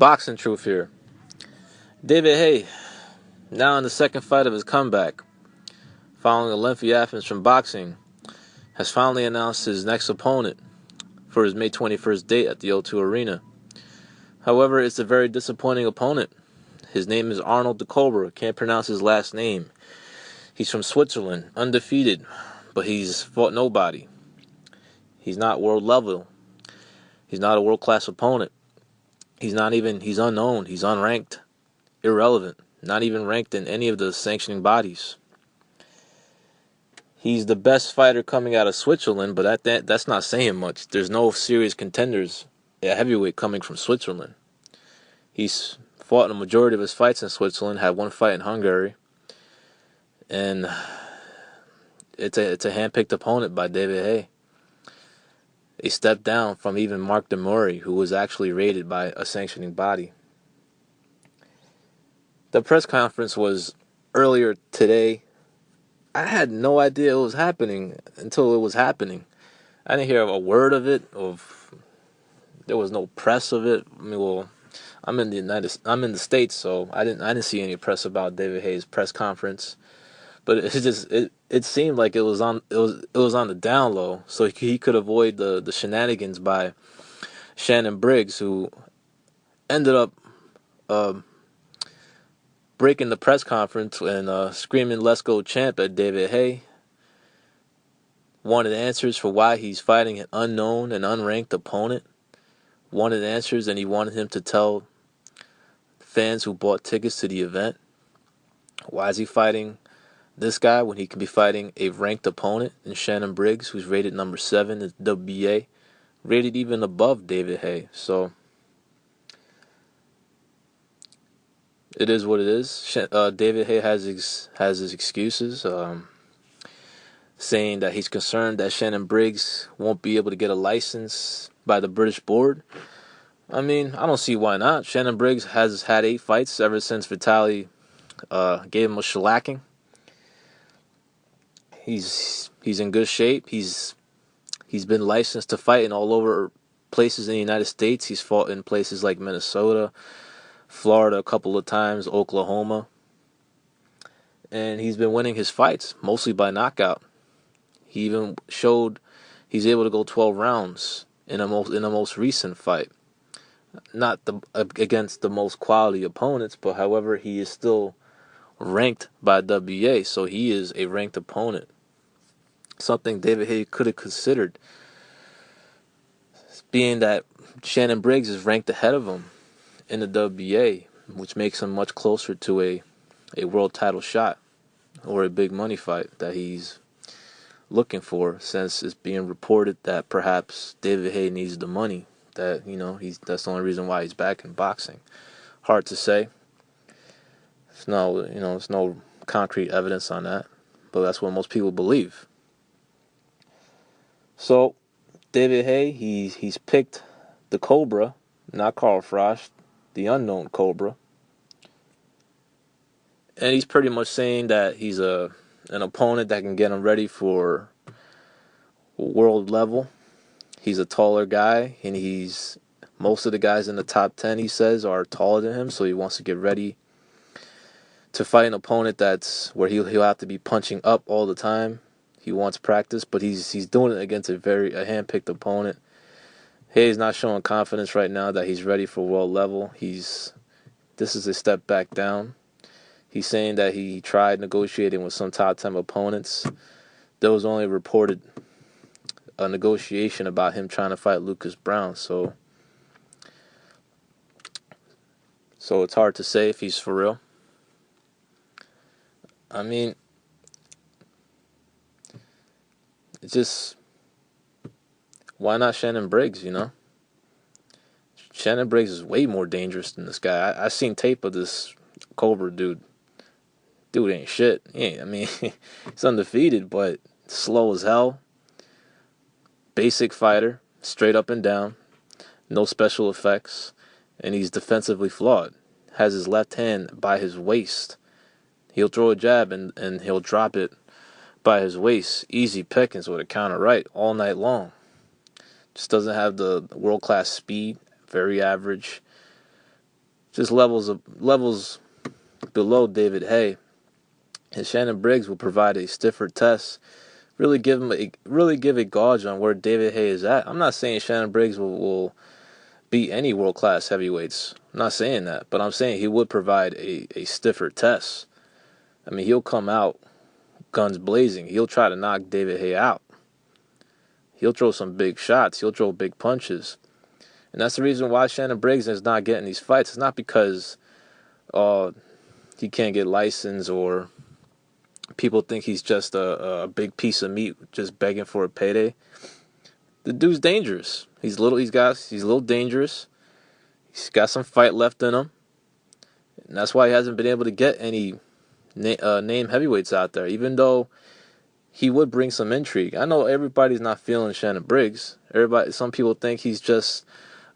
Boxing truth here. David Haye, now in the second fight of his comeback, following a lengthy absence from boxing, has finally announced his next opponent for his May 21st date at the O2 Arena. However, it's a very disappointing opponent. His name is Arnold the Cobra. Can't pronounce his last name. He's from Switzerland, undefeated, but he's fought nobody. He's not world level. He's not a world-class opponent. He's unknown. He's unranked. Irrelevant. Not even ranked in any of the sanctioning bodies. He's the best fighter coming out of Switzerland, but that's not saying much. There's no serious contenders at heavyweight coming from Switzerland. He's fought in a majority of his fights in Switzerland, had one fight in Hungary, and it's a hand-picked opponent by David Haye. A step down from even Mark DeMurray, who was actually rated by a sanctioning body. The press conference was earlier today. I had no idea it was happening until it was happening. I didn't hear a word of it. There was no press of it. I mean, well, I'm in the States, so I didn't see any press about David Haye's press conference. But it seemed like it was on the down low, so he could avoid the shenanigans by Shannon Briggs, who ended up breaking the press conference and screaming "Let's go, champ" at David Haye. Wanted answers for why he's fighting an unknown and unranked opponent. Wanted answers, and he wanted him to tell fans who bought tickets to the event, why is he fighting this guy when he could be fighting a ranked opponent in Shannon Briggs, who's rated number 7 in the WBA, rated even above David Haye. So it is what it is. David Haye has his excuses, saying that he's concerned that Shannon Briggs won't be able to get a license by the British board. I mean, I don't see why not. Shannon Briggs has had 8 fights ever since Vitaly gave him a shellacking. He's in good shape. He's been licensed to fight in all over places in the United States. He's fought in places like Minnesota, Florida a couple of times, Oklahoma. And he's been winning his fights, mostly by knockout. He even showed he's able to go 12 rounds in a most recent fight. Not against the most quality opponents, but however, he is still ranked by WBA, so he is a ranked opponent. Something David Haye could have considered, being that Shannon Briggs is ranked ahead of him in the WBA, which makes him much closer to a world title shot or a big money fight that he's looking for, since it's being reported that perhaps David Haye needs the money. That, that's the only reason why he's back in boxing. Hard to say. There's no concrete evidence on that, but that's what most people believe. So David Haye, he's picked the Cobra, not Carl Frost, the unknown Cobra, and he's pretty much saying that he's an opponent that can get him ready for world level. He's a taller guy, and most of the guys in the top 10, he says, are taller than him, so he wants to get ready to fight an opponent that's where he'll have to be punching up all the time. He wants practice, but he's doing it against a hand-picked opponent. Haye's not showing confidence right now that he's ready for world level. This is a step back down. He's saying that he tried negotiating with some top 10 opponents. There was only reported a negotiation about him trying to fight Lucas Brown, so it's hard to say if he's for real. I mean, it's just, why not Shannon Briggs, Shannon Briggs is way more dangerous than this guy. I seen tape of this Cobra dude. Dude ain't shit. He's undefeated, but slow as hell. Basic fighter, straight up and down, no special effects, and he's defensively flawed. Has his left hand by his waist. He'll throw a jab and he'll drop it by his waist. Easy pickings with a counter right all night long. Just doesn't have the world-class speed, very average. just levels below David Haye. And Shannon Briggs will provide a stiffer test, really give a gauge on where David Haye is at. I'm not saying Shannon Briggs will beat any world class heavyweights. I'm not saying that, but I'm saying he would provide a stiffer test. I mean, he'll come out guns blazing. He'll try to knock David Haye out. He'll throw some big shots. He'll throw big punches. And that's the reason why Shannon Briggs is not getting these fights. It's not because he can't get licensed or people think he's just a big piece of meat just begging for a payday. The dude's dangerous. He's a little dangerous. He's got some fight left in him. And that's why he hasn't been able to get any name heavyweights out there, even though he would bring some intrigue. I know everybody's not feeling Shannon Briggs. Some people think he's just,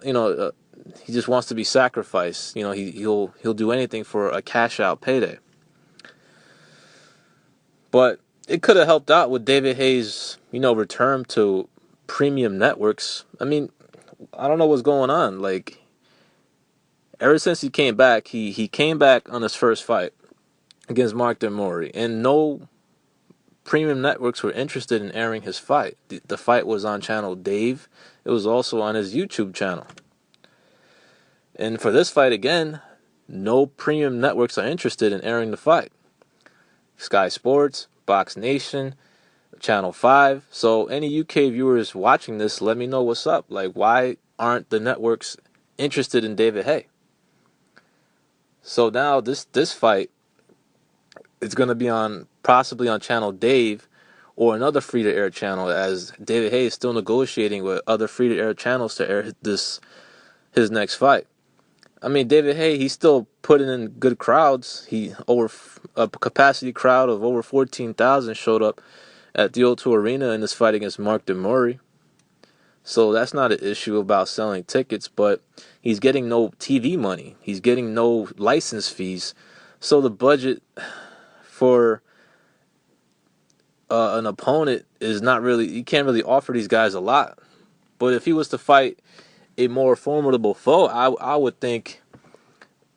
he just wants to be sacrificed. He'll do anything for a cash out payday. But it could have helped out with David Haye's, return to premium networks. I mean, I don't know what's going on. Like, ever since he came back, he came back on his first fight against Mark Demori, and no premium networks were interested in airing his fight. The fight was on channel Dave. It was also on his YouTube channel. And for this fight again, no premium networks are interested in airing the fight. Sky Sports, Box Nation, Channel 5. So any UK viewers watching this, let me know what's up. Like, why aren't the networks interested in David Haye? So now this fight, it's going to be possibly on Channel Dave or another free-to-air channel, as David Haye is still negotiating with other free-to-air channels to air his next fight. I mean, David Haye, he's still putting in good crowds. Over a capacity crowd of over 14,000 showed up at the O2 Arena in this fight against Mark Demori. So that's not an issue about selling tickets, but he's getting no TV money. He's getting no license fees. So the budget for an opponent is not really, you can't really offer these guys a lot. But if he was to fight a more formidable foe, I would think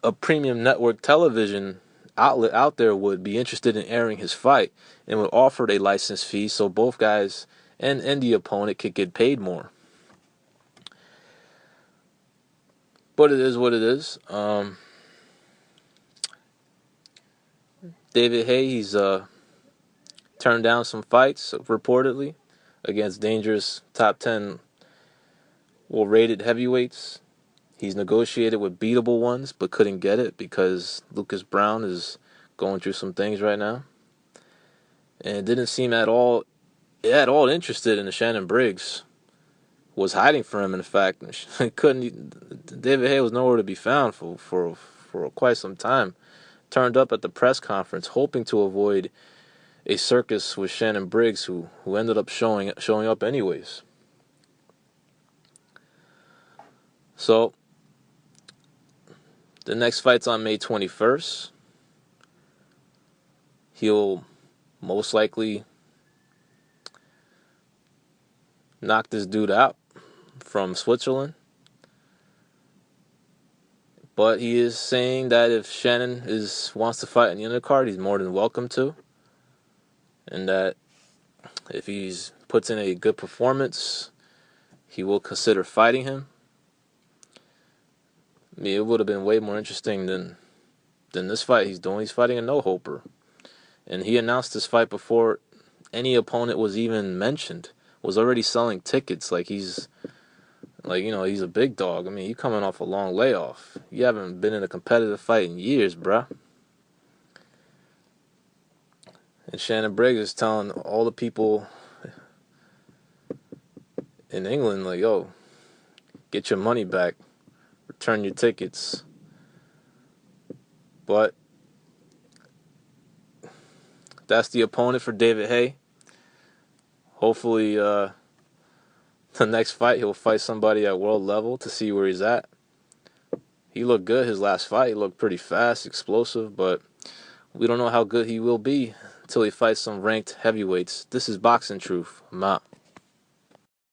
a premium network television outlet out there would be interested in airing his fight and would offer a license fee so both guys and the opponent could get paid more. But it is what it is. David Haye, he's turned down some fights, reportedly, against dangerous top 10 rated heavyweights. He's negotiated with beatable ones, but couldn't get it because Lucas Brown is going through some things right now. And didn't seem at all interested in the Shannon Briggs. Was hiding from him, in fact. David Haye was nowhere to be found for quite some time. Turned up at the press conference, hoping to avoid a circus with Shannon Briggs, who ended up showing up anyways. So, the next fight's on May 21st. He'll most likely knock this dude out from Switzerland. But he is saying that if Shannon wants to fight in the undercard, he's more than welcome to. And that if he puts in a good performance, he will consider fighting him. I mean, it would have been way more interesting than this fight he's doing. He's fighting a no-hoper. And he announced this fight before any opponent was even mentioned. Was already selling tickets like he's a big dog. I mean, you coming off a long layoff. You haven't been in a competitive fight in years, bruh. And Shannon Briggs is telling all the people in England, like, yo, get your money back. Return your tickets. But that's the opponent for David Haye. Hopefully, the next fight, he'll fight somebody at world level to see where he's at. He looked good his last fight. He looked pretty fast, explosive, but we don't know how good he will be until he fights some ranked heavyweights. This is Boxing Truth. I'm out.